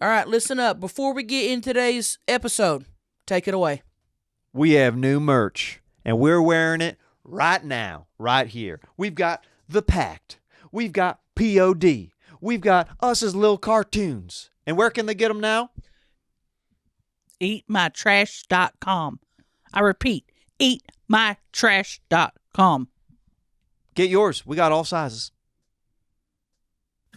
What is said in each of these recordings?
All right, listen up. Before we get in today's episode, take it away. We have new merch, and we're wearing it right now, right here. We've got The Pact. We've got POD. We've got us as little cartoons. And where can they get them now? eatmytrash.com. I repeat, eatmytrash.com. Get yours. We got all sizes.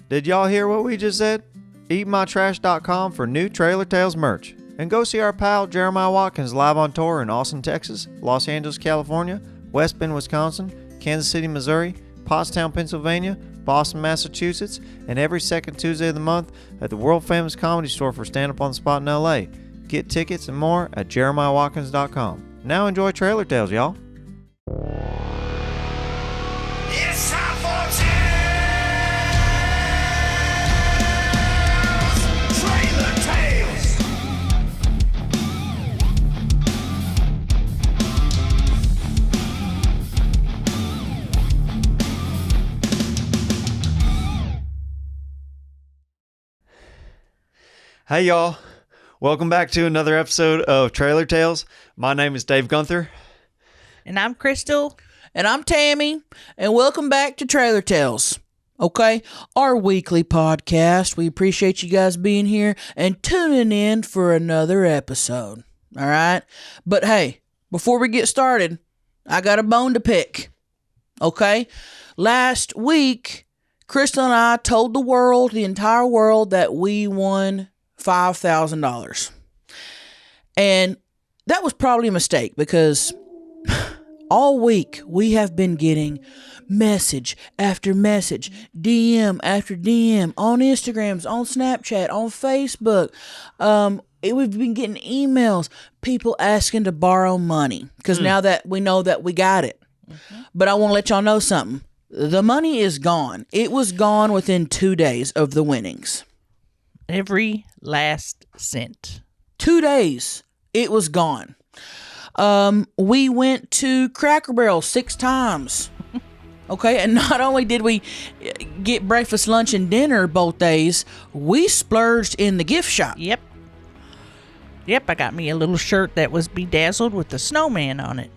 Did y'all hear what we just said? Eatmytrash.com for new Trailer Tales merch. And go see our pal Jeremiah Watkins live on tour in Austin, Texas, Los Angeles, California, West Bend, Wisconsin, Kansas City, Missouri, Pottstown, Pennsylvania, Boston, Massachusetts, and every second Tuesday of the month at the world-famous Comedy Store for Stand Up on the Spot in LA. Get tickets and more at jeremiahwatkins.com. Now enjoy Trailer Tales, y'all. It's time for Trailer Tales. Hey, y'all. Welcome back to another episode of Trailer Tales. My name is Dave Gunther. And I'm Crystal. And I'm Tammy, and welcome back to Trailer Tales. Okay, our weekly podcast. We appreciate you guys being here and tuning in for another episode. All right, but hey, before we get started, I got a bone to pick. Okay, last week, Crystal and I told the world, the entire world, that we won $5,000, and that was probably a mistake because all week we have been getting message after message, DM after DM on Instagrams, on Snapchat, on Facebook. We've been getting emails, people asking to borrow money because now that we know that we got it. But I want to let y'all know something. The money is gone. It was gone within 2 days of the winnings. Every last cent. 2 days, it was gone. We went to Cracker Barrel 6 times. Okay, and not only did we get breakfast, lunch, and dinner both days, we splurged in the gift shop. Yep, I got me a little shirt that was bedazzled with the snowman on it.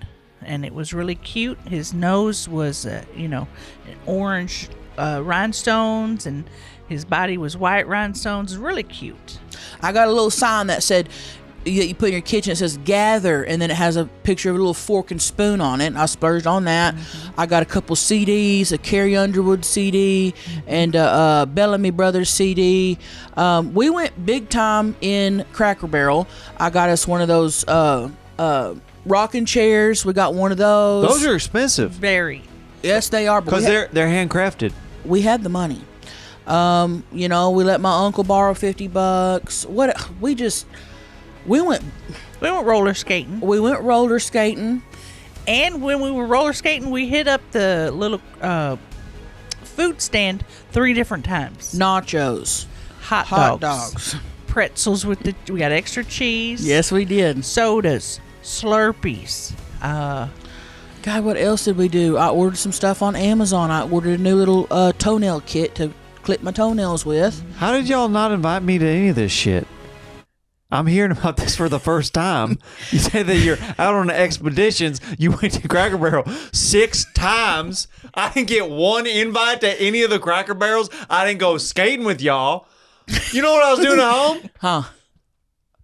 And it was really cute. His nose was, orange rhinestones, and his body was white rhinestones. Really cute. I got a little sign that said, you put in your kitchen, it says gather, and then it has a picture of a little fork and spoon on it, and I splurged on that. I got a couple CDs, a Carrie Underwood CD and a Bellamy Brothers CD. We went big time in Cracker Barrel. I got us one of those rocking chairs. We got one of those. Those are expensive. Very. Yes, they are. Because they're handcrafted. We had the money. We let my uncle borrow $50. We went roller skating. We went roller skating. And when we were roller skating, we hit up the little food stand 3 different times. Nachos. Hot dogs. Pretzels we got extra cheese. Yes, we did. Sodas. Slurpees. God, what else did we do? I ordered some stuff on Amazon. I ordered a new little toenail kit to clip my toenails with. How did y'all not invite me to any of this shit? I'm hearing about this for the first time. You say that you're out on expeditions. You went to Cracker Barrel 6 times. I didn't get one invite to any of the Cracker Barrels. I didn't go skating with y'all. You know what I was doing at home? Huh?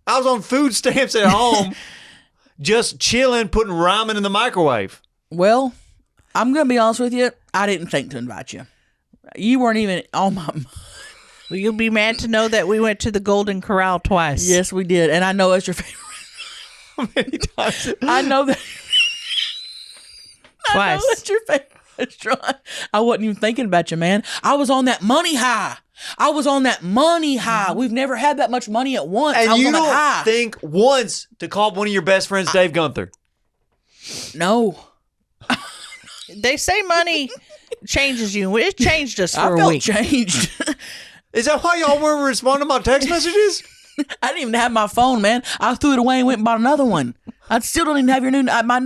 I was on food stamps at home, just chilling, putting ramen in the microwave. Well, I'm going to be honest with you. I didn't think to invite you. You weren't even on my mind. Well, you'll be mad to know that we went to the Golden Corral twice. Yes, we did. And I know it's your favorite. How many times? I know that. Twice. I know that's your favorite restaurant. I wasn't even thinking about you, man. I was on that money high. We've never had that much money at once. And I was you on that don't high. think once to call one of your best friends Dave Gunther. No. They say money changes you. It changed us for I a felt week. changed. Is that why y'all weren't responding to my text messages? I didn't even have my phone, man. I threw it away and went and bought another one. I still don't even have your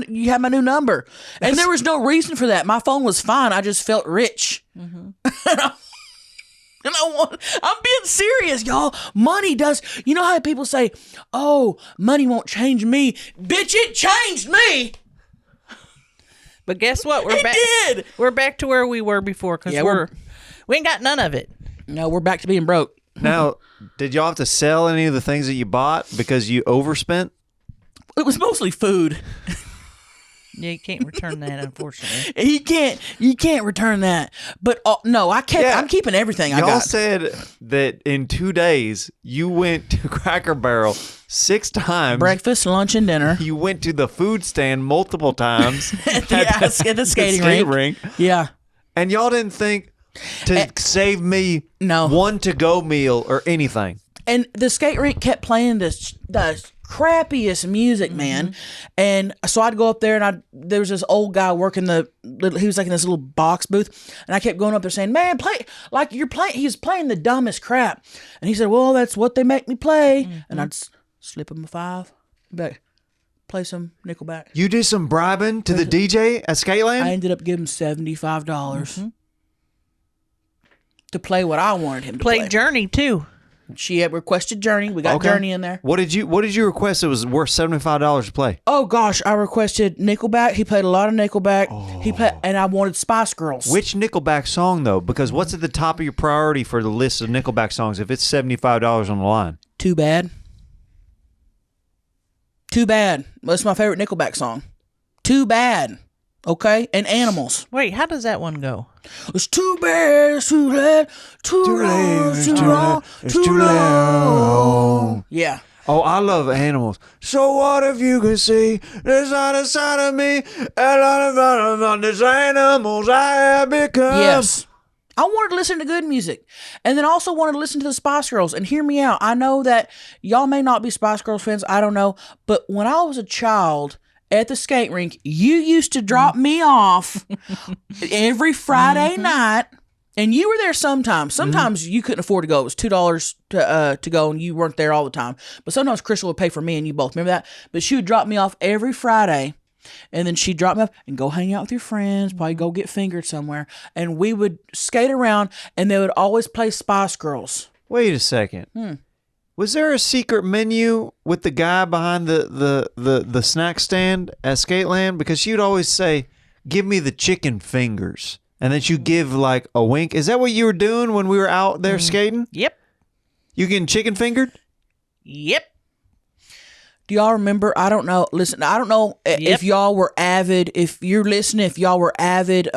you have my new number. And there was no reason for that. My phone was fine. I just felt rich. And I'm being serious, y'all. Money does. You know how people say, "Oh, money won't change me." Bitch, it changed me. But guess what? We're It back. did. We're back to where we were before because Yeah, we ain't got none of it. No, we're back to being broke. Now, did y'all have to sell any of the things that you bought because you overspent? It was mostly food. Yeah, you can't return that, unfortunately. You can't return that. But no, I kept. Yeah. I'm keeping everything I Y'all got. said that in 2 days you went to Cracker Barrel 6 times. Breakfast, lunch, and dinner. You went to the food stand multiple times at the skating rink. Yeah. And y'all didn't think to save me No. one to-go meal or anything. And the skate rink kept playing the crappiest music, man. And so I'd go up there, and there was this old guy working he was like in this little box booth, and I kept going up there saying, "Man, play like you're playing." He was playing the dumbest crap, and he said, "Well, that's what they make me play." And I'd slip him a $5, but play some Nickelback. You did some bribing to the DJ at Skateland? I ended up giving him $75 to play what I wanted him to play. Played Journey too. She had requested Journey. We got Journey in there. What did you request that was worth $75 to play? Oh gosh, I requested Nickelback. He played a lot of Nickelback. He played, and I wanted Spice Girls. Which Nickelback song though? Because what's at the top of your priority for the list of Nickelback songs if it's $75 on the line? Too Bad. Too Bad. That's my favorite Nickelback song. Too Bad. Okay? And Animals. Wait, how does that one go? It's too bad, it's too late, too long, too long, too long. Yeah. Oh, I love Animals. So what if you can see there's not a side of me, a lot of these animals I have become. Yes. I wanted to listen to good music, and then also wanted to listen to the Spice Girls. And hear me out. I know that y'all may not be Spice Girls fans. I don't know. But when I was a child at the skate rink, you used to drop me off every Friday night, and you were there sometimes. Sometimes you couldn't afford to go. It was $2 to go, and you weren't there all the time. But sometimes Crystal would pay for me and you both. Remember that? But she would drop me off every Friday. And then she'd drop me off and go hang out with your friends, probably go get fingered somewhere. And we would skate around, and they would always play Spice Girls. Wait a second. Was there a secret menu with the guy behind the snack stand at Skateland? Because she'd always say, "Give me the chicken fingers." And then she'd give like a wink. Is that what you were doing when we were out there skating? Yep. You getting chicken fingered? Yep. Do y'all remember? I don't know. Listen, I don't know if y'all were avid. If you're listening, if y'all were avid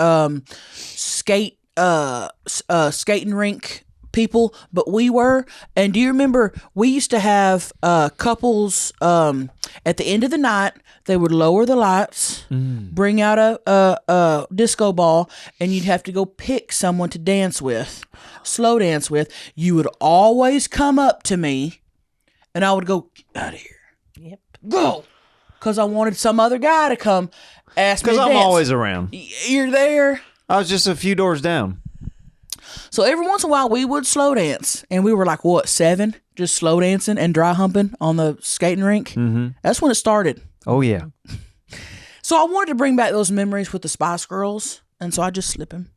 skating rink people, but we were. And do you remember we used to have couples at the end of the night? They would lower the lights, bring out a disco ball, and you'd have to go pick someone to dance with, slow dance with. You would always come up to me, and I would go, "Get out of here." Yep. Go, because I wanted some other guy to come ask me to Because dance. I'm always around. You're there. I was just a few doors down. So every once in a while we would slow dance, and we were like, what, 7? Just slow dancing and dry humping on the skating rink. Mm-hmm. That's when it started. Oh, yeah. So I wanted to bring back those memories with the Spice Girls, and so I just slip him.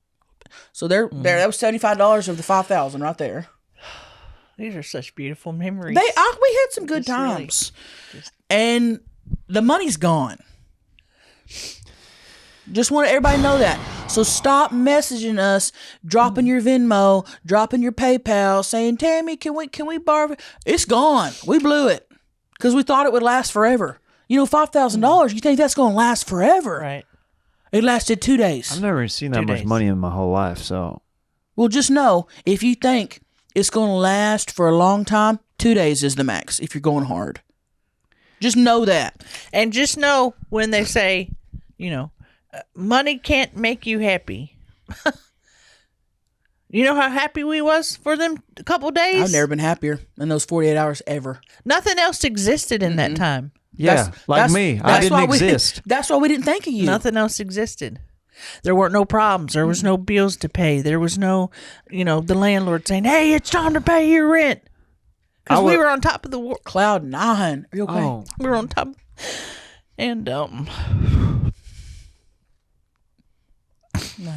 So there. That was $75 of the $5,000 right there. These are such beautiful memories. We had some good Just really- times, and the money's gone. Just want everybody to know that. So stop messaging us, dropping your Venmo, dropping your PayPal, saying, "Tammy, can we borrow?" It's gone. We blew it because we thought it would last forever. You know, $5,000. You think that's going to last forever? Right. It lasted 2 days. I've never seen that 2 much days. money in my whole life, so. Well, just know if you think it's going to last for a long time, 2 days is the max if you're going hard. Just know that. And just know when they say, money can't make you happy. You know how happy we was for them a couple days? I've never been happier in those 48 hours ever. Nothing else existed in that time. Yeah, like me. I didn't exist. That's why we didn't think of you. Nothing else existed. There weren't no problems. There was no bills to pay. There was no, the landlord saying, "Hey, it's time to pay your rent." Because we were on top of the world. Cloud 9. Are you okay? Oh. We were on top. And, I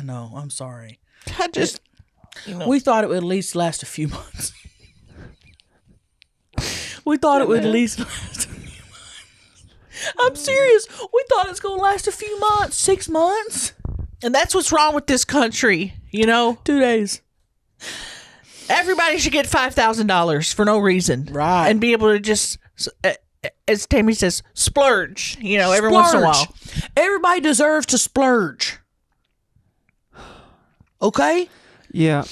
know. I'm sorry. I just, We thought it would at least last a few months. We thought it would at least last a few months. I'm serious. We thought it was going to last a few months, 6 months. And that's what's wrong with this country, you know? 2 days. Everybody should get $5,000 for no reason. Right. And be able to just, as Tammy says, splurge, you know, every once in a while. Everybody deserves to splurge. Okay? Yeah.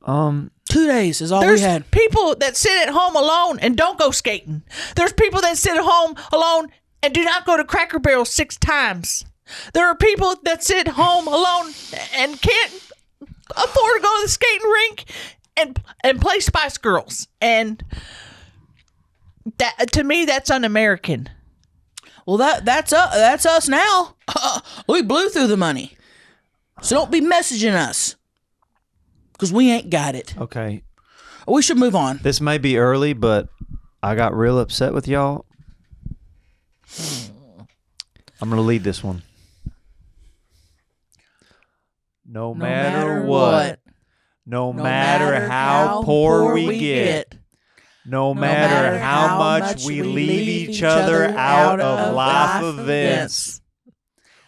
2 days is all There's we had. people that sit at home alone and don't go skating. There's people that sit at home alone and do not go to Cracker Barrel 6 times. There are people that sit home alone and can't afford to go to the skating rink and play Spice Girls. And that, to me, that's un-American. Well, that's us now. We blew through the money. So don't be messaging us. Because we ain't got it. Okay. We should move on. This may be early, but I got real upset with y'all. I'm going to lead this one. No matter what, no matter how poor we get, no matter how much we leave each other out of life events,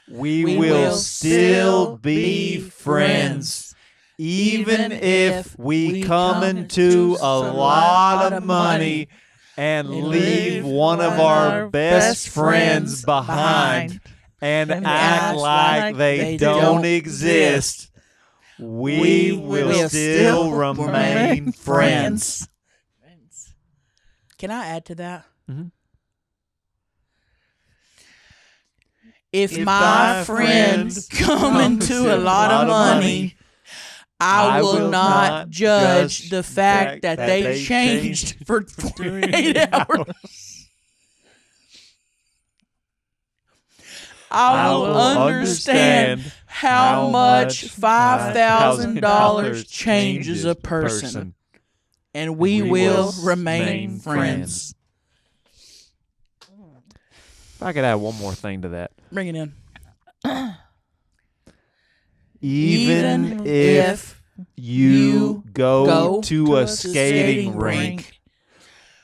we will still be friends, even if we come into a lot of money and leave one of our best friends behind and act like they don't exist. We will still remain friends. Can I add to that? Mm-hmm. If my friends come into a lot of money, I will not judge the fact that they changed for 48 hours. I will understand how much $5,000 changes a person, and we will remain friends. If I could add one more thing to that. Bring it in. Even if you go to a skating rink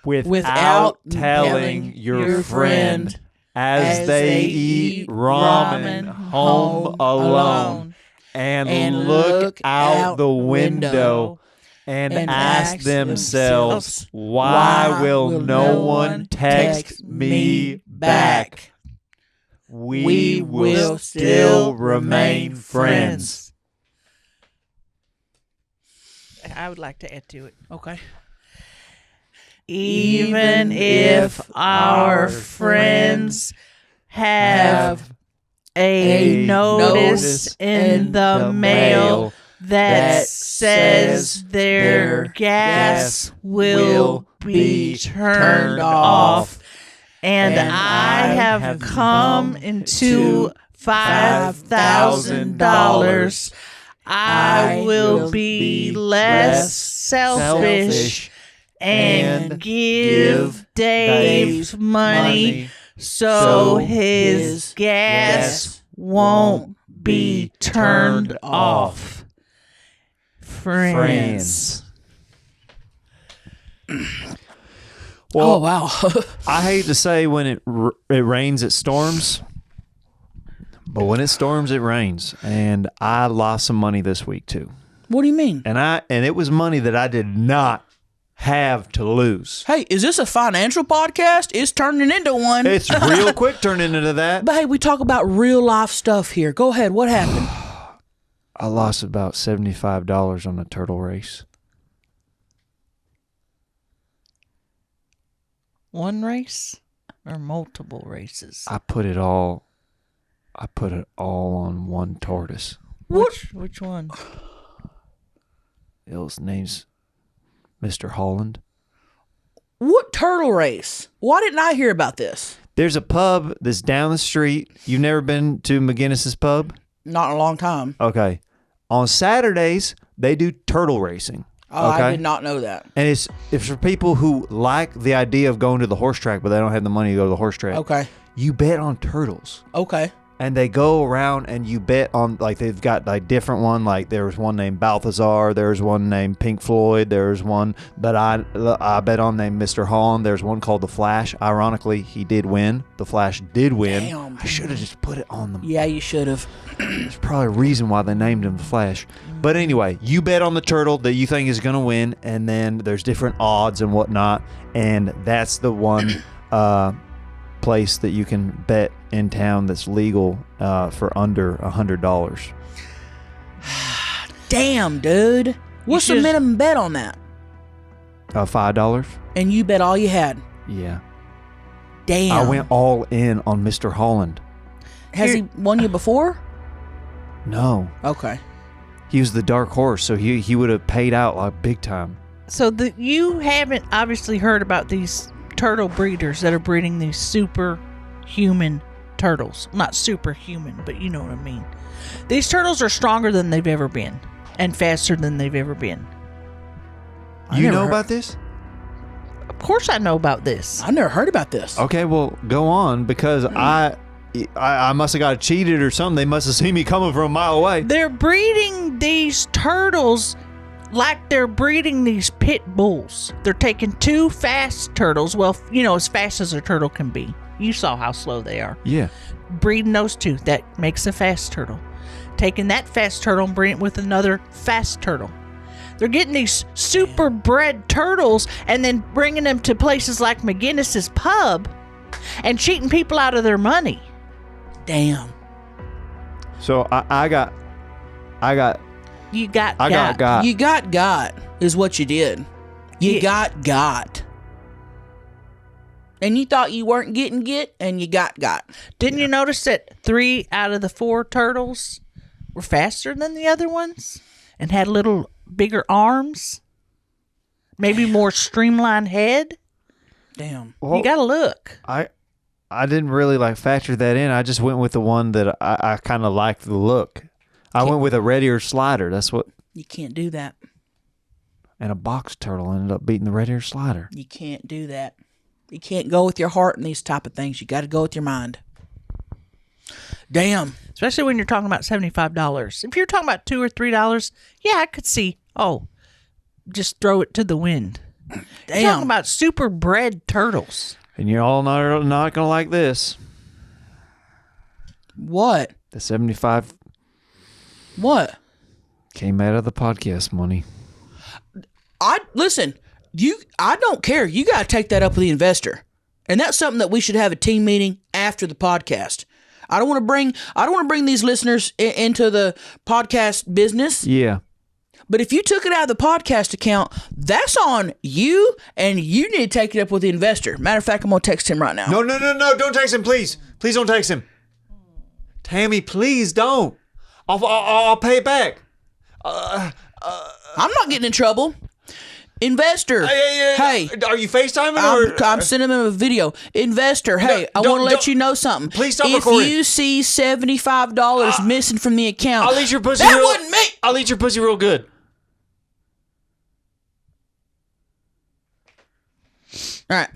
without telling your friend as they eat ramen home alone and look out the window and ask themselves, why will no one text me back? We will still remain friends. I would like to add to it. Okay. Even if our friends have a notice in the mail that says their gas will be turned off, and I have come into $5,000, I will be less selfish and give Dave money so his gas won't be turned off. Friends. Well, Oh, wow. I hate to say when it rains, it storms. But when it storms, it rains. And I lost some money this week, too. What do you mean? And it was money that I did not have to lose. Hey, is this a financial podcast? It's turning into one. It's real quick turning into that. But hey, we talk about real life stuff here. Go ahead. What happened? I lost about $75 on the turtle race. One race or multiple races? I put it all on one tortoise. Which one? His name's Mr. Holland. What turtle race? Why didn't I hear about this? There's a pub that's down the street. You've never been to McGinnis's pub? Not in a long time. Okay. On Saturdays, they do turtle racing. Oh, okay? I did not know that. And it's for people who like the idea of going to the horse track, but they don't have the money to go to the horse track. Okay. You bet on turtles. Okay. And they go around and you bet on, like, they've got like different one. Like there was one named Balthazar. There's one named Pink Floyd. There's one that I bet on named Mr. Holland. There's one called The Flash. Ironically, he did win. The Flash did win. Damn. I should have just put it on them. Yeah, you should have. There's probably a reason why they named him The Flash. But anyway, you bet on the turtle that you think is going to win. And then there's different odds and whatnot. And that's the one place that you can bet in town that's legal for under $100. Damn, dude. What's the minimum bet on that? $5. And you bet all you had. Yeah. Damn. I went all in on Mr. Holland. Has he won you before? No. Okay. He was the dark horse, so he would have paid out like big time. So you haven't obviously heard about these turtle breeders that are breeding these superhuman turtles. Not superhuman, but you know what I mean. These turtles are stronger than they've ever been and faster than they've ever been. You know about this? Of course I know about this. I never heard about this. Okay, well, go on, because I must have got cheated or something. They must have seen me coming from a mile away. They're breeding these turtles like they're breeding these pit bulls. They're taking two fast turtles, well, you know, as fast as a turtle can be. You saw how slow they are. Yeah. Breeding those two, that makes a fast turtle. Taking that fast turtle and breeding it with another fast turtle. They're getting these super bred turtles and then bringing them to places like McGinnis's Pub and cheating people out of their money. Damn. So I got. You got You got is what you did. You got. And you thought you weren't getting and you got. Didn't you notice that 3 out of the 4 turtles were faster than the other ones and had a little bigger arms? Maybe more streamlined head? Damn. Well, you gotta look. I didn't really like factor that in. I just went with the one that I kind of liked the look. I went with a red ear slider. That's what. You can't do that. And a box turtle ended up beating the red ear slider. You can't do that. You can't go with your heart in these type of things. You got to go with your mind. Damn. Especially when you're talking about $75. If you're talking about $2 or $3, yeah, I could see. Oh, just throw it to the wind. Damn. You're talking about super bred turtles. And you're all not gonna like this. What? The 75. What? Came out of the podcast money. Listen. I don't care. You got to take that up with the investor, and that's something that we should have a team meeting after the podcast. I don't want to bring these listeners into the podcast business. Yeah. But if you took it out of the podcast account, that's on you, and you need to take it up with the investor. Matter of fact, I'm going to text him right now. No. Don't text him, please. Please don't text him. Tammy, please don't. I'll pay it back. I'm not getting in trouble. Investor, hey. Are you FaceTiming? I'm sending him a video. Investor, hey, I want to let you know something. Please stop if recording. If you see $75 missing from the account, I'll eat your pussy. That wasn't me. I'll eat your pussy real good. All right.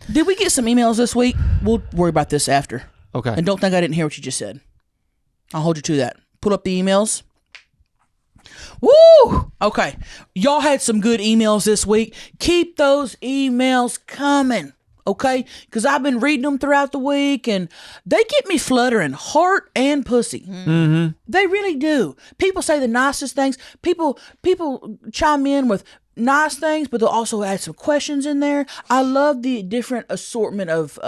Did we get some emails this week? We'll worry about this after. Okay. And don't think I didn't hear what you just said. I'll hold you to that. Pull up the emails. Woo! Okay. Y'all had some good emails this week. Keep those emails coming, okay? Because I've been reading them throughout the week, and they get me fluttering, heart and pussy. Mm-hmm. They really do. People say the nicest things. People chime in with nice things, but they'll also add some questions in there. I love the different assortment of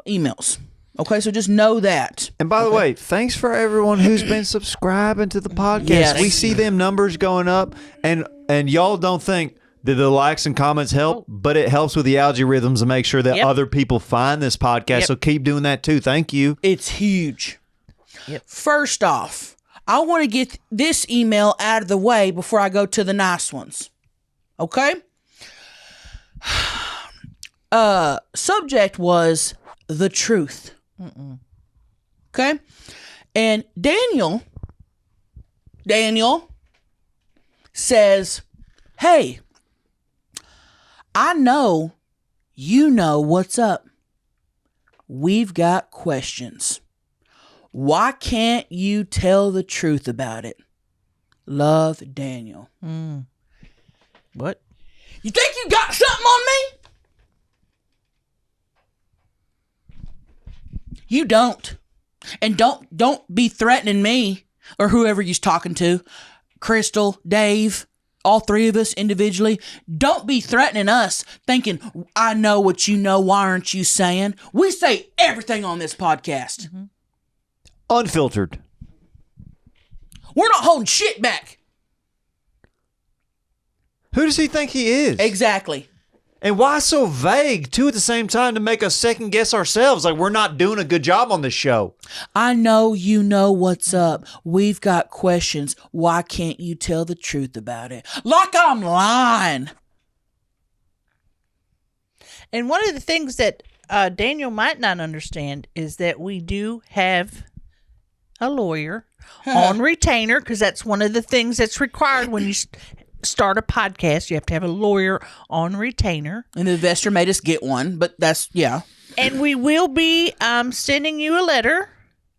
emails. Okay, so just know that. And by the way, thanks for everyone who's been subscribing to the podcast. Yes. We see them numbers going up, and y'all don't think that the likes and comments help, but it helps with the algorithms to make sure that other people find this podcast. Yep. So keep doing that too. Thank you. It's huge. Yep. First off, I want to get this email out of the way before I go to the nice ones. Okay? Subject was the truth. Okay? And Daniel says, hey, I know you know what's up. We've got questions. Why can't you tell the truth about it? Love, Daniel. What? You think you got something on me? You don't. And don't be threatening me or whoever you're talking to. Crystal, Dave, all three of us individually. Don't be threatening us thinking, I know what you know. Why aren't you saying? We say everything on this podcast. Mm-hmm. Unfiltered. We're not holding shit back. Who does he think he is? Exactly. And why so vague, too, at the same time to make us second guess ourselves? Like we're not doing a good job on this show. I know you know what's up. We've got questions. Why can't you tell the truth about it? Like I'm lying. And one of the things that Daniel might not understand is that we do have a lawyer on retainer, because that's one of the things that's required when you start a podcast. You have to have a lawyer on retainer. And the investor made us get one, but that's, yeah. And we will be sending you a letter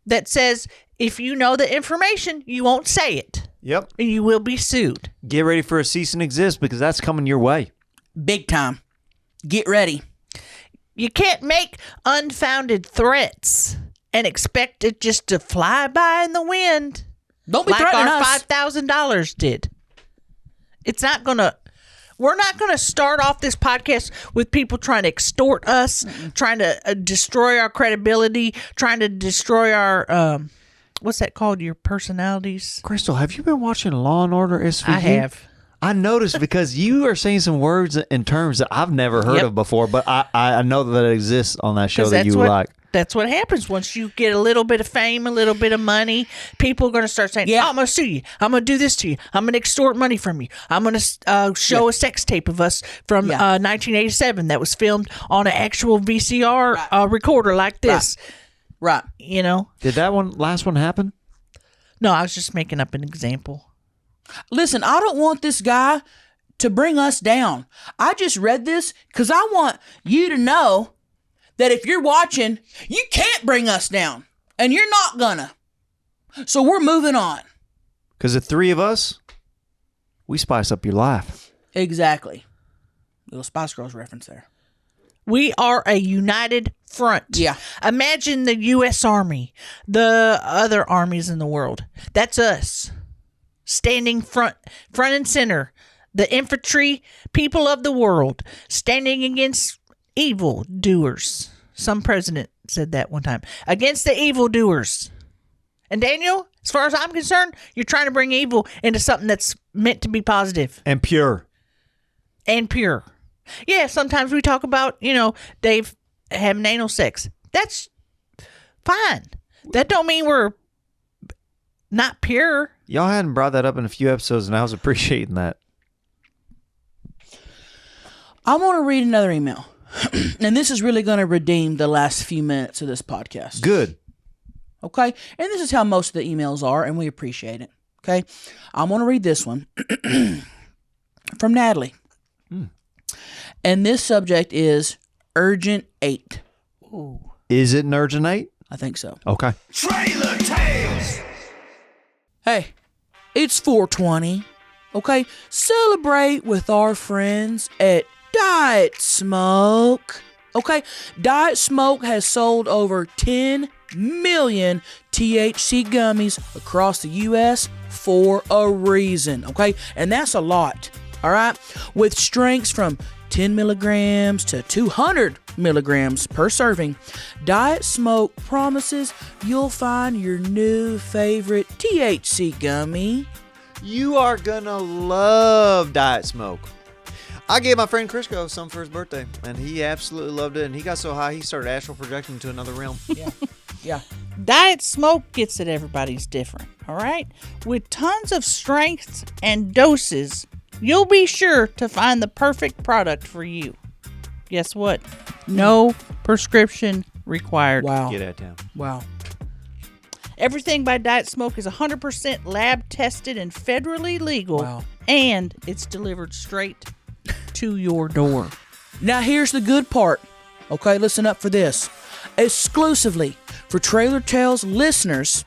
that says if you know the information, you won't say it. Yep. And you will be sued. Get ready for a cease and desist because that's coming your way. Big time. Get ready. You can't make unfounded threats and expect it just to fly by in the wind. Don't be like threatening our us. $5,000 did. It's not going to... We're not going to start off this podcast with people trying to extort us, trying to destroy our credibility, trying to destroy our... what's that called? Your personalities? Crystal, have you been watching Law and Order SVU? I have. I noticed because you are saying some words and terms that I've never heard of before, but I know that it exists on that show that you like. That's what happens once you get a little bit of fame, a little bit of money. People are going to start saying, I'm going to sue you. I'm going to do this to you. I'm going to extort money from you. I'm going to show a sex tape of us from 1987 that was filmed on an actual VCR recorder like this. Right. You know? Did that last one happen? No, I was just making up an example. Listen, I don't want this guy to bring us down. I just read this because I want you to know that if you're watching, you can't bring us down. And you're not gonna. So we're moving on. Because the three of us, we spice up your life. Exactly. Little Spice Girls reference there. We are a united front. Yeah. Imagine the U.S. Army, the other armies in the world. That's us. Standing front and center. The infantry, people of the world, standing against evil doers. Some president said that one time. Against the evil doers. And Daniel, as far as I'm concerned, you're trying to bring evil into something that's meant to be positive. And pure. And pure. Yeah, sometimes we talk about, Dave having anal sex. That's fine. That don't mean we're not pure. Y'all hadn't brought that up in a few episodes, and I was appreciating that. I want to read another email. And this is really going to redeem the last few minutes of this podcast. Good. Okay? And this is how most of the emails are, and we appreciate it. Okay? I want to read this one from Natalie. And this subject is Urgent 8. Ooh. Is it an Urgent 8? I think so. Okay. Trailer Tales. Hey, it's 420. Okay? Celebrate with our friends at Diet Smoke. Okay? Diet Smoke has sold over 10 million THC gummies across the U.S. for a reason. Okay? And that's a lot. All right? With strengths from 10 milligrams to 200 milligrams per serving, Diet Smoke promises you'll find your new favorite THC gummy. You are gonna love Diet Smoke. I gave my friend Crisco some for his birthday, and he absolutely loved it, and he got so high he started astral projecting to another realm. Yeah. Diet Smoke gets it. Everybody's different, all right? With tons of strengths and doses, you'll be sure to find the perfect product for you. Guess what? No prescription required. Wow. Get out of town. Wow. Everything by Diet Smoke is 100% lab tested and federally legal. Wow. And it's delivered straight to your door. Now here's the good part. Okay, listen up for this. Exclusively for Trailer Tales listeners,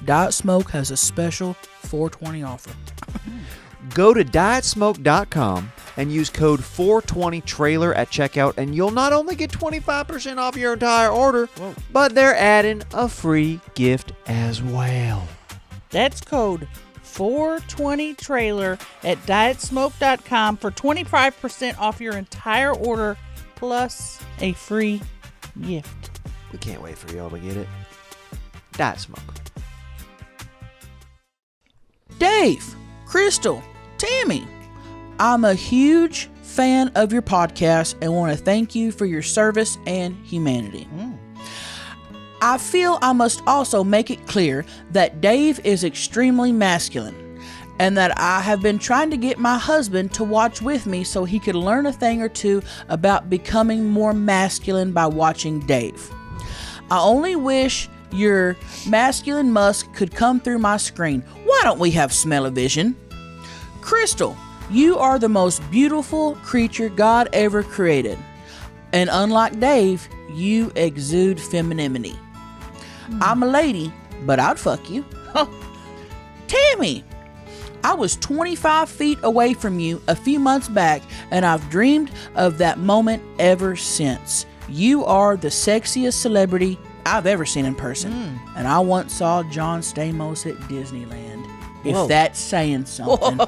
Diet Smoke has a special 420 offer. Go to dietsmoke.com and use code 420trailer at checkout, and you'll not only get 25% off your entire order, but they're adding a free gift as well. That's code 420trailer at dietsmoke.com for 25% off your entire order plus a free gift. We can't wait for y'all to get it. Diet Smoke. Dave, Crystal, Tammy, I'm a huge fan of your podcast and want to thank you for your service and humanity. I feel I must also make it clear that Dave is extremely masculine and that I have been trying to get my husband to watch with me so he could learn a thing or two about becoming more masculine by watching Dave. I only wish your masculine musk could come through my screen. Why don't we have smell-o-vision? Crystal, you are the most beautiful creature God ever created. And unlike Dave, you exude femininity. I'm a lady, but I'd fuck you. Tammy, I was 25 feet away from you a few months back, and I've dreamed of that moment ever since. You are the sexiest celebrity I've ever seen in person. And I once saw John Stamos at Disneyland. If that's saying something.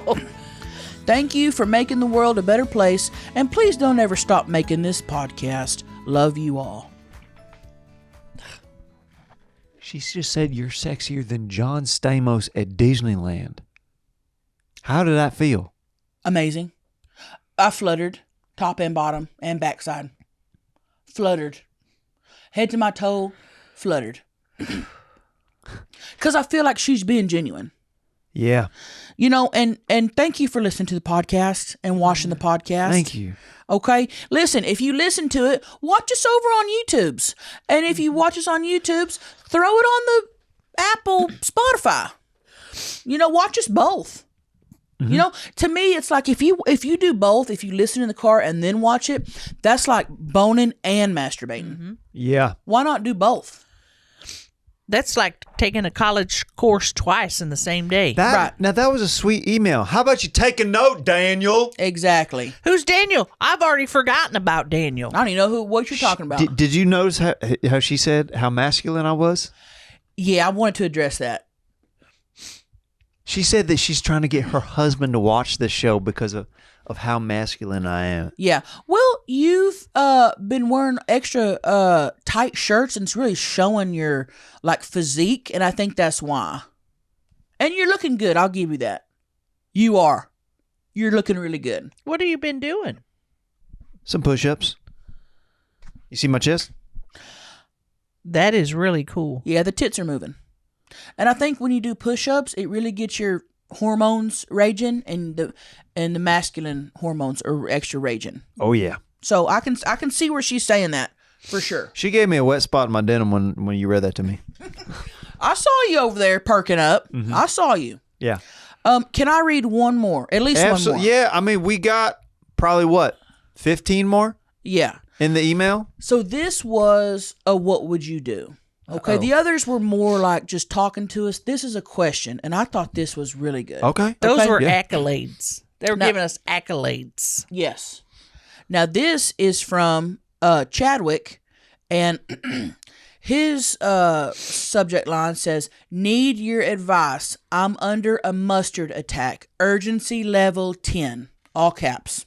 Thank you for making the world a better place, and please don't ever stop making this podcast. Love you all. She just said you're sexier than John Stamos at Disneyland. How did that feel? Amazing. I fluttered, top and bottom and backside. Fluttered. Head to my toe, fluttered. Because I feel like she's being genuine. Yeah. You know, and thank you for listening to the podcast and watching the podcast. Thank you. Okay? Listen, if you listen to it, watch us over on YouTube's. And if you watch us on YouTube's, throw it on the Apple Spotify. You know, watch us both. You know, to me, it's like if you do both, if you listen in the car and then watch it, that's like boning and masturbating. Yeah. Why not do both? That's like taking a college course twice in the same day. Right. Now, that was a sweet email. How about you take a note, Daniel? Exactly. Who's Daniel? I've already forgotten about Daniel. I don't even know what you're talking about. Did you notice how she said how masculine I was? Yeah, I wanted to address that. She said that she's trying to get her husband to watch this show because of how masculine I am. Yeah. Well, you've been wearing extra tight shirts and it's really showing your like physique, and I think that's why. And you're looking good. I'll give you that. You are. You're looking really good. What have you been doing? Some push-ups. You see my chest? That is really cool. Yeah, the tits are moving. And I think when you do push-ups, it really gets your hormones raging, and the masculine hormones are extra raging. Oh, yeah. So I can see where she's saying that for sure. She gave me a wet spot in my denim when you read that to me. I saw you over there perking up. I saw you. Yeah. Can I read one more? At least one more. Yeah, I mean, we got probably 15 more Yeah. in the email? So this was a what would you do? Okay. The others were more like just talking to us. This is a question, and I thought this was really good. Okay. Those were Yeah. accolades. They were Now- giving us accolades. Yes. Now this is from Chadwick, and his subject line says, "Need your advice. I'm under a mustard attack. Urgency level 10." All caps.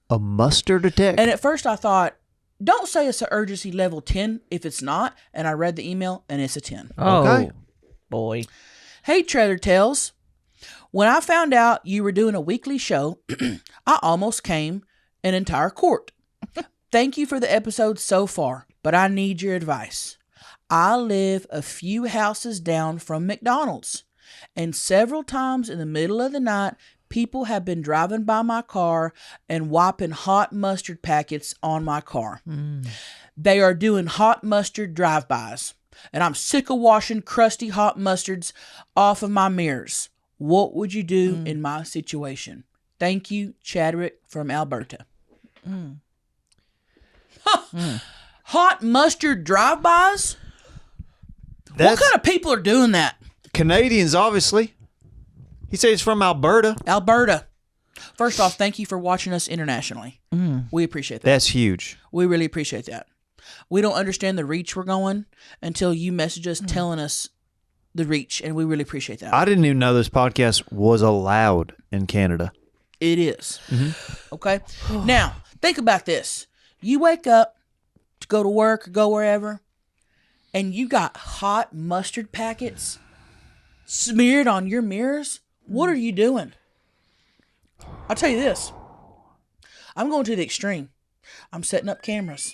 A mustard attack? And at first I thought, don't say it's an urgency level 10 if it's not. And I read the email and it's a 10. Okay. Oh, boy. Hey, Trailer Tales. When I found out you were doing a weekly show, I almost came an entire court. Thank you for the episodes so far, but I need your advice. I live a few houses down from McDonald's, and several times in the middle of the night, people have been driving by my car and wiping hot mustard packets on my car. They are doing hot mustard drive-bys, and I'm sick of washing crusty hot mustards off of my mirrors. What would you do in my situation? Thank you, Chadwick from Alberta. hot mustard drive-bys? What That's kind of people are doing that? Canadians, obviously. He said he's from Alberta. Alberta. First off, thank you for watching us internationally. We appreciate that. That's huge. We really appreciate that. We don't understand the reach we're going until you message us telling us the reach, and we really appreciate that. I didn't even know this podcast was allowed in Canada. It is. Okay? Now, think about this. You wake up to go to work or go wherever, and you got hot mustard packets smeared on your mirrors. What are you doing? I'll tell you this. I'm going to the extreme. I'm setting up cameras.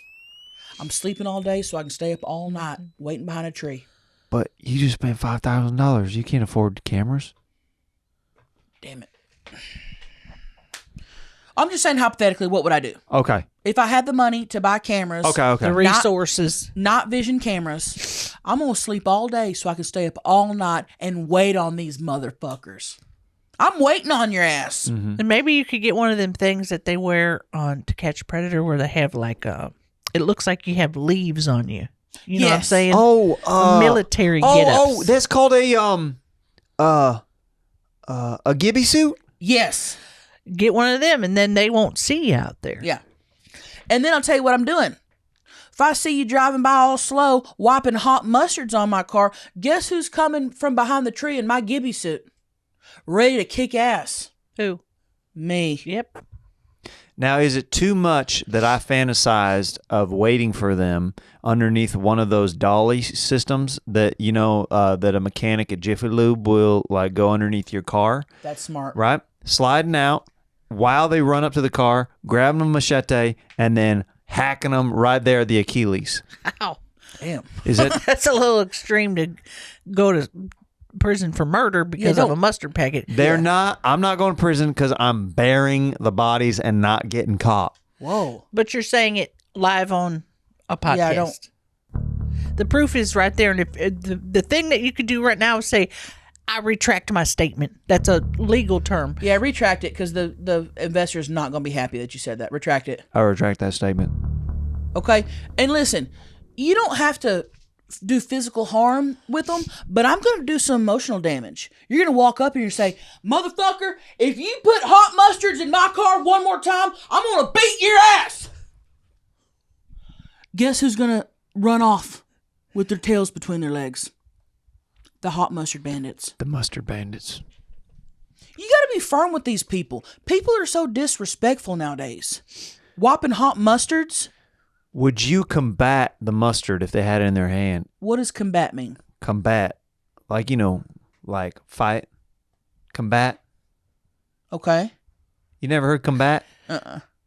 I'm sleeping all day so I can stay up all night waiting behind a tree. But you just spent $5,000. You can't afford cameras. Damn it. I'm just saying hypothetically, what would I do? Okay. If I had the money to buy cameras, Okay. The resources. not vision cameras, I'm going to sleep all day so I can stay up all night and wait on these motherfuckers. I'm waiting on your ass. And maybe you could get one of them things that they wear on To Catch a Predator where they have like it looks like you have leaves on you. You know what I'm Yes. saying? Oh, Military get-ups. Oh, that's called a Gibby suit? Yes. Get one of them and then they won't see you out there. Yeah. And then I'll tell you what I'm doing. If I see you driving by all slow, wiping hot mustards on my car, guess who's coming from behind the tree in my Gibby suit? Ready to kick ass. Who? Me. Yep. Now, is it too much that I fantasized of waiting for them underneath one of those dolly systems that, that a mechanic at Jiffy Lube will like go underneath your car? That's smart. Right? Sliding out while they run up to the car, grabbing a machete, and then hacking them right there at the Achilles. Ow. Damn. Is it? That's a little extreme to go to prison for murder because of a mustard packet. I'm not going to prison because I'm burying the bodies and not getting caught. Whoa. But you're saying it live on a podcast. Yeah, I don't. The proof is right there. And if the thing that you could do right now is say, I retract my statement. That's a legal term. Yeah, retract it because the investor's not going to be happy that you said that. Retract it. I retract that statement. Okay? And listen, you don't have to do physical harm with them, but I'm going to do some emotional damage. You're going to walk up and you're say, motherfucker, if you put hot mustards in my car one more time, I'm going to beat your ass. Guess who's going to run off with their tails between their legs? The hot mustard bandits. The mustard bandits. You got to be firm with these people. People are so disrespectful nowadays. Whopping hot mustards. Would you combat the mustard if they had it in their hand? What does combat mean? Combat. Like, like fight. Combat. Okay. You never heard combat?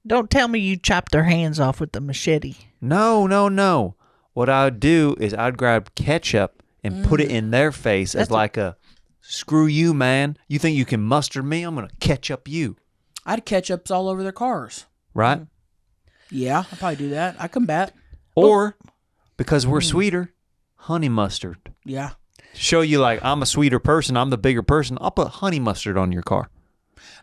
Don't tell me you chop their hands off with the machete. No. What I would do is I'd grab ketchup and put it in their face as like a, screw you, man. You think you can mustard me? I'm going to ketchup you. I'd ketchups all over their cars. Right? Yeah, I'd probably do that. I combat. Or, because we're sweeter, honey mustard. Yeah. Show you like, I'm a sweeter person, I'm the bigger person, I'll put honey mustard on your car.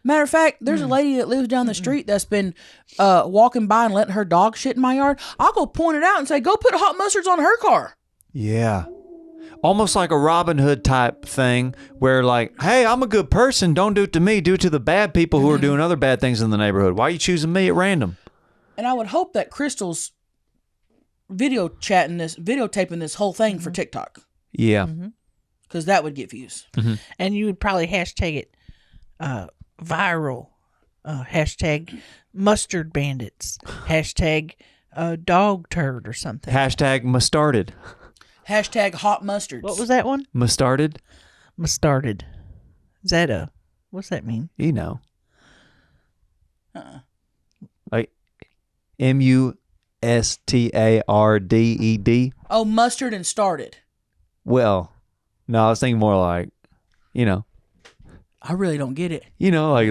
Matter of fact, there's a lady that lives down the street that's been walking by and letting her dog shit in my yard. I'll go point it out and say, go put hot mustards on her car. Yeah. Almost like a Robin Hood type thing where like, hey, I'm a good person, don't do it to me, do it to the bad people who are doing other bad things in the neighborhood. Why are you choosing me at random? And I would hope that Crystal's videotaping this whole thing for TikTok. Yeah. Because that would get views. And you would probably hashtag it viral. Hashtag mustard bandits. Hashtag dog turd or something. Hashtag mustarded. Hashtag hot mustards. What was that one? Mustarded? Mustarded. Is that what's that mean? You know. Like MUSTARDED. Oh, mustard and started. Well, no, I was thinking more like, I really don't get it. like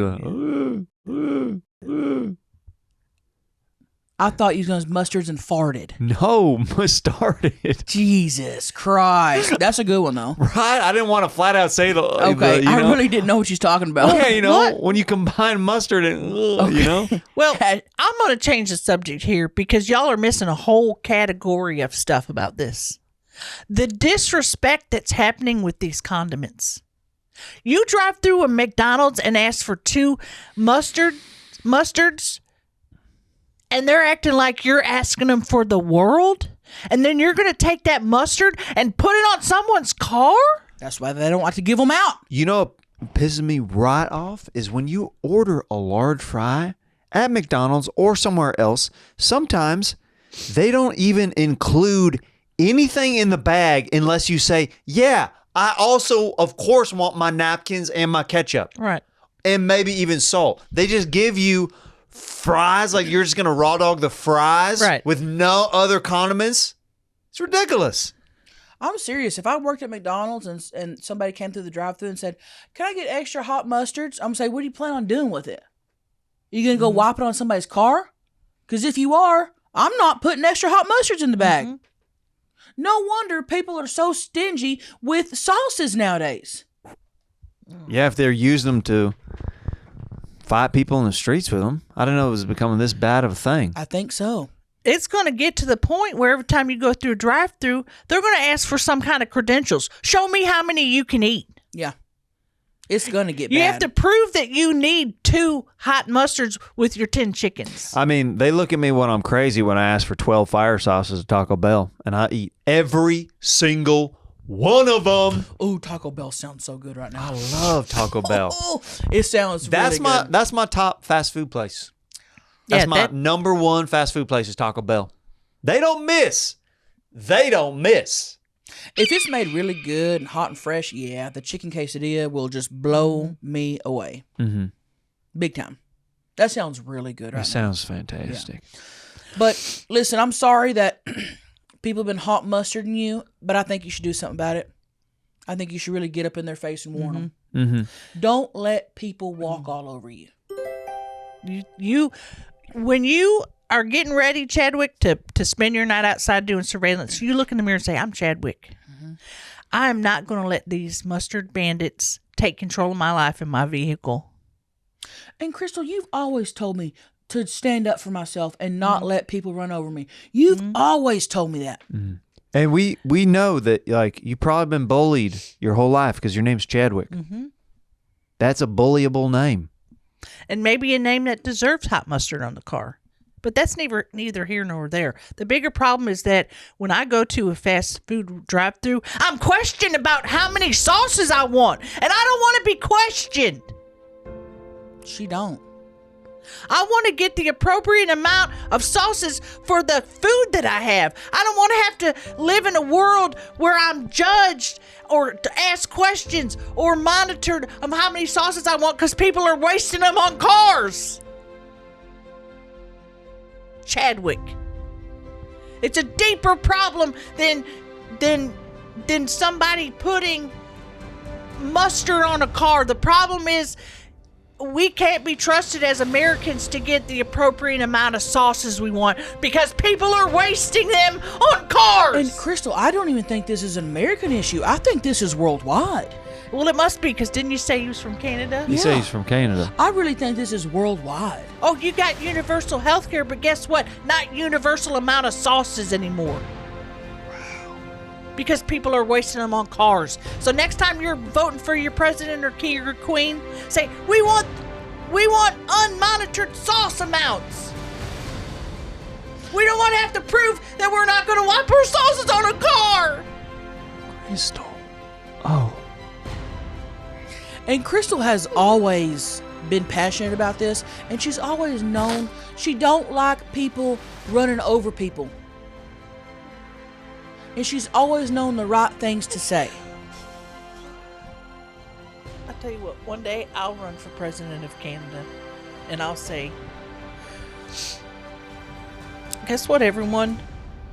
I thought you was going to mustards and farted. No, started. Jesus Christ. That's a good one, though. Right? I didn't want to flat out say the. Okay, I really didn't know what she's talking about. Okay, when you combine mustard and, Well, I'm going to change the subject here because y'all are missing a whole category of stuff about this. The disrespect that's happening with these condiments. You drive through a McDonald's and ask for 2 mustards, and they're acting like you're asking them for the world, and then you're going to take that mustard and put it on someone's car? That's why they don't like to give them out. You know what pisses me right off is when you order a large fry at McDonald's or somewhere else, sometimes they don't even include anything in the bag unless you say, yeah, I also, of course, want my napkins and my ketchup. Right. And maybe even salt. They just give you fries, like you're just going to raw dog the fries with no other condiments. It's ridiculous. I'm serious. If I worked at McDonald's and somebody came through the drive-thru and said, can I get extra hot mustards? I'm going to say, what do you plan on doing with it? You going to go wipe it on somebody's car? Because if you are, I'm not putting extra hot mustards in the bag. Mm-hmm. No wonder people are so stingy with sauces nowadays. Yeah, if they're using them to fight people in the streets with them. I didn't know it was becoming this bad of a thing. I think so. It's going to get to the point where every time you go through a drive-thru, they're going to ask for some kind of credentials. Show me how many you can eat. Yeah. It's going to get bad. You have to prove that you need 2 hot mustards with your 10 chickens. I mean, they look at me when I'm crazy when I ask for 12 fire sauces at Taco Bell, and I eat every single one of them. Ooh, Taco Bell sounds so good right now. I love Taco Bell. Oh, it sounds really good. That's my top fast food place. That's my number one fast food place is Taco Bell. They don't miss. They don't miss. If it's made really good and hot and fresh, yeah, the chicken quesadilla will just blow me away. Mm-hmm. Big time. That sounds really good right now. It sounds fantastic. Yeah. But listen, I'm sorry that people have been hot mustarding you, but I think you should do something about it. I think you should really get up in their face and warn them. Mm-hmm. Don't let people walk all over you. When you are getting ready, Chadwick, to spend your night outside doing surveillance, you look in the mirror and say, I'm Chadwick. Mm-hmm. I am not going to let these mustard bandits take control of my life and my vehicle. And Crystal, you've always told me to stand up for myself and not let people run over me. You've always told me that. Mm-hmm. And we know that, like, you've probably been bullied your whole life because your name's Chadwick. Mm-hmm. That's a bullyable name. And maybe a name that deserves hot mustard on the car. But that's neither here nor there. The bigger problem is that when I go to a fast food drive-thru, I'm questioned about how many sauces I want. And I don't want to be questioned. She don't. I want to get the appropriate amount of sauces for the food that I have. I don't want to have to live in a world where I'm judged or to ask questions or monitored of how many sauces I want because people are wasting them on cars. Chadwick. It's a deeper problem than somebody putting mustard on a car. The problem is we can't be trusted as Americans to get the appropriate amount of sauces we want because people are wasting them on cars. And Crystal, I don't even think this is an American issue. I think this is worldwide. Well, it must be because didn't you say he was from Canada? You say he's from Canada. I really think this is worldwide. Oh, you got universal health care, but guess what? Not universal amount of sauces anymore. Because people are wasting them on cars. So next time you're voting for your president or king or queen, say, we want unmonitored sauce amounts. We don't want to have to prove that we're not going to wipe our sauces on a car. Crystal. Oh. And Crystal has always been passionate about this, and she's always known she don't like people running over people. And she's always known the right things to say. I'll tell you what, one day I'll run for president of Canada, and I'll say, guess what, everyone?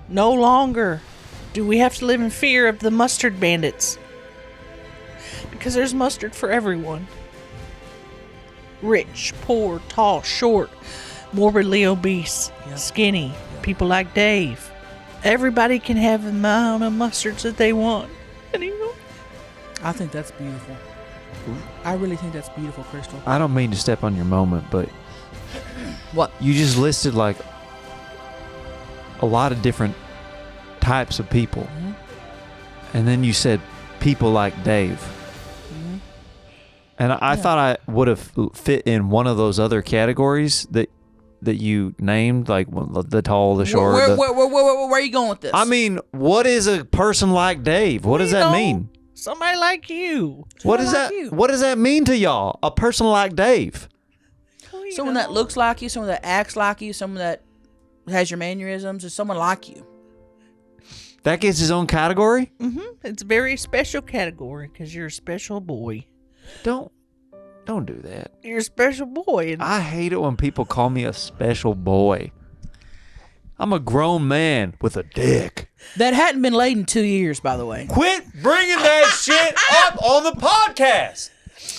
No longer do we have to live in fear of the mustard bandits. Because there's mustard for everyone. Rich, poor, tall, short, morbidly obese, Yep. skinny, people like Dave. Everybody can have the amount of mustards that they want. I think that's beautiful. I really think that's beautiful, Crystal. I don't mean to step on your moment, but What? you just listed like a lot of different types of people. Mhm. And then you said people like Dave. Mhm. And I thought I would have fit in one of those other categories that you named, like the tall, the short. Where are you going with this? I mean, what is a person like Dave? What does that mean? Somebody like you. What does like that you. What does that mean to y'all? A person like Dave? Someone that looks like you, someone that acts like you, someone that has your mannerisms, or someone like you. That gets his own category? It's a very special category because you're a special boy. Don't do that. You're a special boy. And I hate it when people call me a special boy. I'm a grown man with a dick. That hadn't been laid in 2 years, by the way. Quit bringing that shit up on the podcast.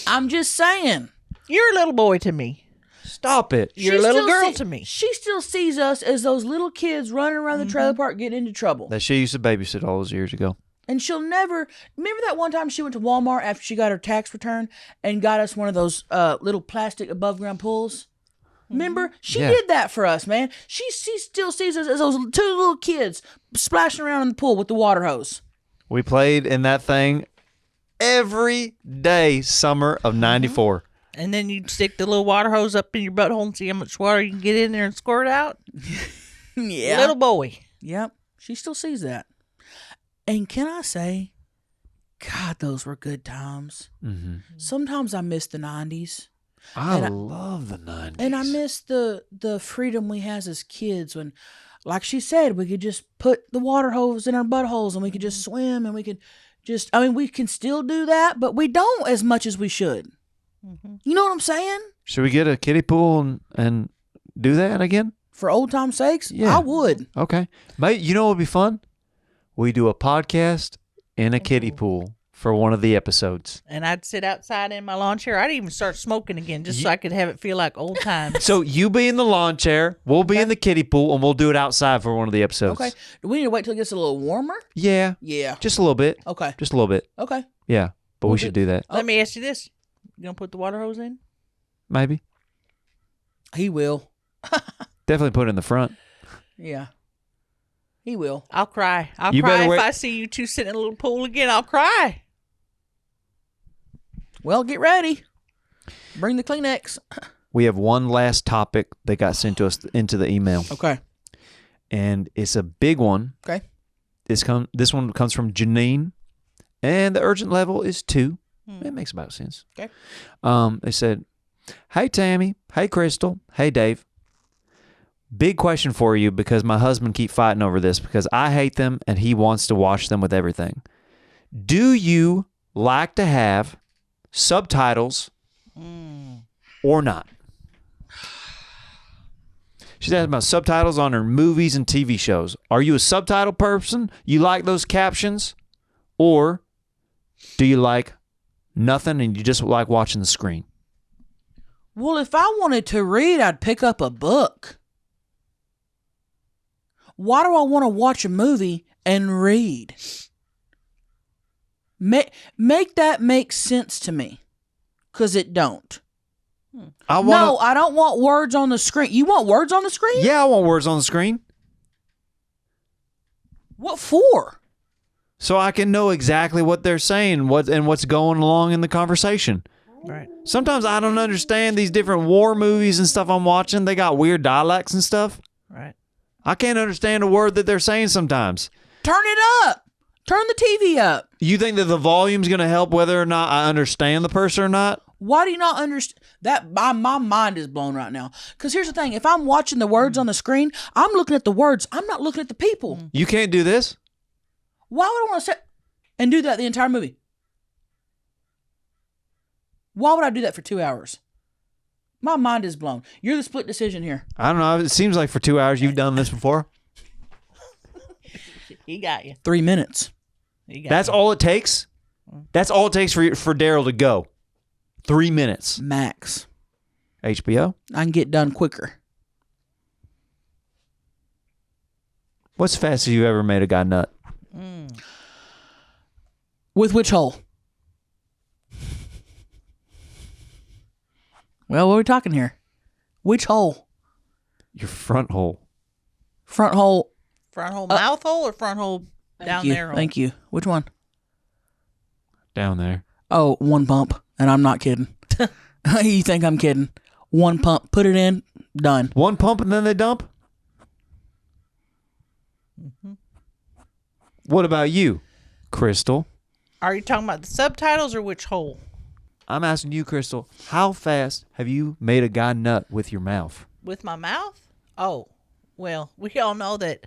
I'm just saying. you're a little boy to me. Stop it. You're a little girl to me. She still sees us as those little kids running around the trailer park getting into trouble. That she used to babysit all those years ago. And she'll never... Remember that one time she went to Walmart after she got her tax return and got us one of those little plastic above-ground pools? Remember? She Yeah. did that for us, man. She still sees us as those two little kids splashing around in the pool with the water hose. We played in that thing every day summer of 94. And then you'd stick the little water hose up in your butthole and see how much water you can get in there and squirt out. Yeah. Little boy. Yep. She still sees that. And can I say, God, those were good times. Mm-hmm. Sometimes I miss the 90s. I love the 90s. And I miss the freedom we had as kids when, like she said, we could just put the water hose in our buttholes and we could just swim and we could just, I mean, we can still do that, but we don't as much as we should. You know what I'm saying? Should we get a kiddie pool and do that again? For old time's sakes, Yeah. I would. Okay. Mate, you know what would be fun? We do a podcast in a kiddie pool for one of the episodes. And I'd sit outside in my lawn chair. I'd even start smoking again just so I could have it feel like old times. So you be in the lawn chair, we'll be in the kiddie pool, and we'll do it outside for one of the episodes. Okay. Do we need to wait till it gets a little warmer? Yeah. Yeah. Just a little bit. Okay. Just a little bit. Okay. Yeah. But we should do that. Let me ask you this. You going to put the water hose in? Maybe. He will. Definitely put it in the front. Yeah. He will. I'll cry. I'll You cry better if wait- I see you two sitting in a little pool again. I'll cry. Well, get ready. Bring the Kleenex. We have one last topic that got sent to us into the email. Okay. And it's a big one. Okay. This one comes from Janine. And the urgent level is 2. It makes about sense. Okay. They said, "Hey Tammy, hey Crystal, hey Dave. Big question for you because my husband keep fighting over this because I hate them and he wants to watch them with everything. Do you like to have subtitles or not?" She's asking about subtitles on her movies and TV shows. Are you a subtitle person? You like those captions? Or do you like nothing and you just like watching the screen? Well, if I wanted to read, I'd pick up a book. Why do I want to watch a movie and read? Make that make sense to me. Because it don't. I don't want words on the screen. You want words on the screen? Yeah, I want words on the screen. What for? So I can know exactly what they're saying what's going along in the conversation. Right. Sometimes I don't understand these different war movies and stuff I'm watching. They got weird dialects and stuff. Right. I can't understand a word that they're saying sometimes. Turn it up. Turn the TV up. You think that the volume's going to help whether or not I understand the person or not? Why do you not understand? That my mind is blown right now. Because here's the thing. If I'm watching the words on the screen, I'm looking at the words. I'm not looking at the people. You can't do this? Why would I want to sit and do that the entire movie? Why would I do that for 2 hours? My mind is blown. You're the split decision here. I don't know. It seems like for 2 hours you've done this before. He got you. 3 minutes. He got That's you. all it takes? That's all it takes for Daryl to go. 3 minutes. Max. HBO? I can get done quicker. What's the fastest you ever made a guy nut? With which hole? Well, what are we talking here? Which hole? Your front hole. Front hole. Front hole mouth hole or front hole down there hole? Thank you. Which one? Down there. Oh, one pump. And I'm not kidding. You think I'm kidding? One pump. Put it in. Done. One pump and then they dump? Mm-hmm. What about you, Crystal? Are you talking about the subtitles or which hole? I'm asking you, Crystal, how fast have you made a guy nut with your mouth? With my mouth? Oh, well, we all know that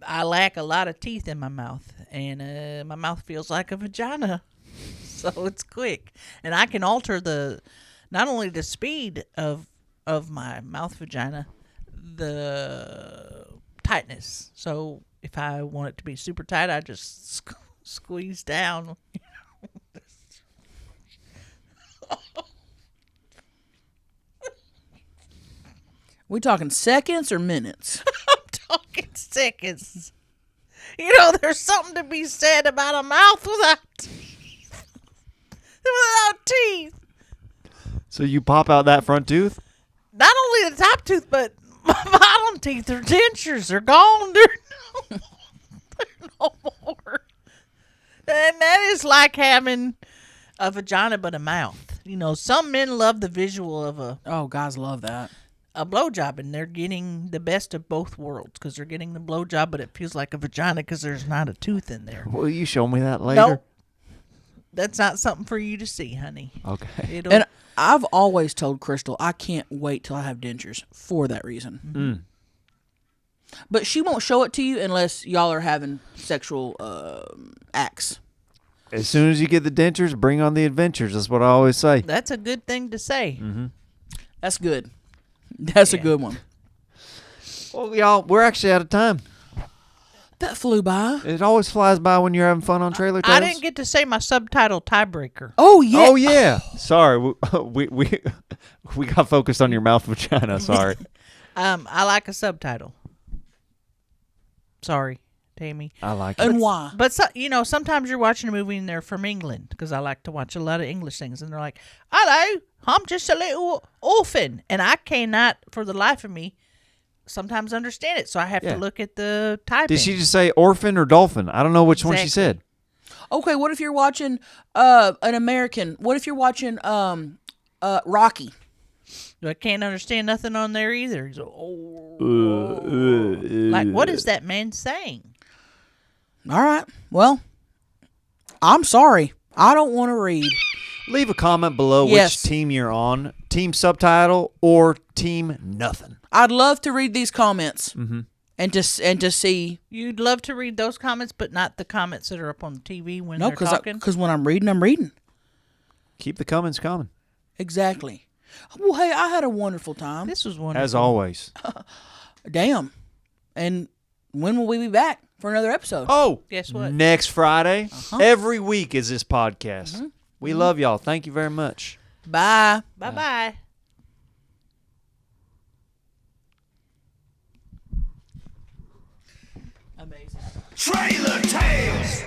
I lack a lot of teeth in my mouth, and my mouth feels like a vagina, so it's quick. And I can alter not only the speed of my mouth vagina, the tightness. So if I want it to be super tight, I just squeeze down. We talking seconds or minutes? I'm talking seconds. You know, there's something to be said about a mouth without teeth. So you pop out that front tooth? Not only the top tooth, but my bottom teeth are dentures. They're gone. They're no more. And that is like having a vagina but a mouth. You know, some men love the visual of Oh, guys love that. a blowjob, and they're getting the best of both worlds because they're getting the blowjob, but it feels like a vagina because there's not a tooth in there. Will you show me that later? Nope. That's not something for you to see, honey. Okay. And I've always told Crystal I can't wait till I have dentures for that reason. But she won't show it to you unless y'all are having sexual acts. As soon as you get the dentures, bring on the adventures. That's what I always say. That's a good thing to say. Mm-hmm. That's good. That's a good one. Well, y'all, we're actually out of time. That flew by. It always flies by when you're having fun on Trailer Tales. I didn't get to say my subtitle tiebreaker. Oh, yeah. Oh, yeah. Sorry. We got focused on your mouth vagina. Sorry. I like a subtitle. Sorry, Tammy. I like it. And why? But sometimes you're watching a movie and they're from England because I like to watch a lot of English things, and they're like, "Hello, I'm just a little orphan," and I cannot, for the life of me, sometimes understand it. So I have to look at the typing. Did she just say orphan or dolphin? I don't know which one she said. Okay, what if you're watching an American? What if you're watching Rocky? I can't understand nothing on there either. He's like, what is that man saying? All right. Well, I'm sorry. I don't want to read. Leave a comment below which team you're on. Team subtitle or team nothing. I'd love to read these comments and to see. You'd love to read those comments, but not the comments that are up on the TV when they're talking? because when I'm reading. Keep the comments coming. Exactly. Well, hey, I had a wonderful time. This was wonderful. As always. Damn. And when will we be back for another episode? Oh, guess what? Next Friday. Every week is this podcast. We love y'all. Thank you very much. Bye. Bye-bye. Amazing. Trailer Tales.